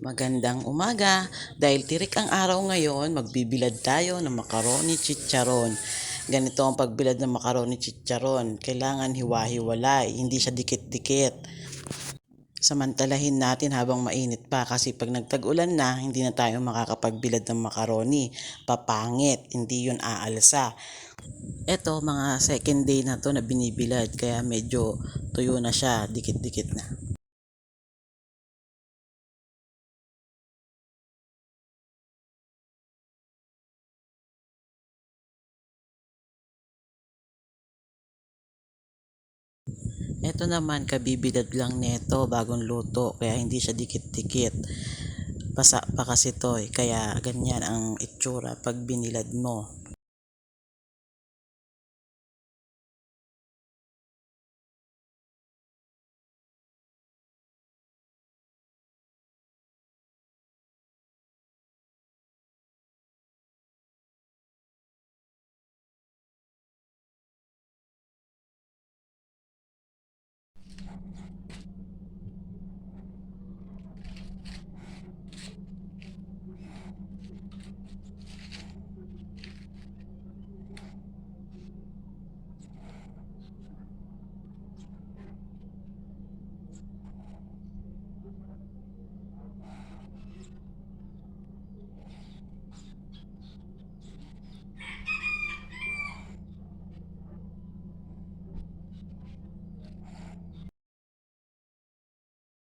Magandang umaga. Dahil tirik ang araw ngayon, magbibilad tayo ng macaroni chicharon. Ganito ang pagbilad ng macaroni chicharon. Kailangan hiwa-hiwalay, hindi siya dikit-dikit. Samantalahin natin habang mainit pa kasi pag nagtag-ulan na, hindi na tayo makakapagbilad ng macaroni. Papangit, hindi yun aalsa. Eto, mga second day na to na binibilad kaya medyo tuyo na siya, dikit-dikit na. Ito naman kabibilad lang nito, bagong luto kaya hindi siya dikit-dikit. Pasa pa kasi to kaya ganyan ang itsura pag binilad mo.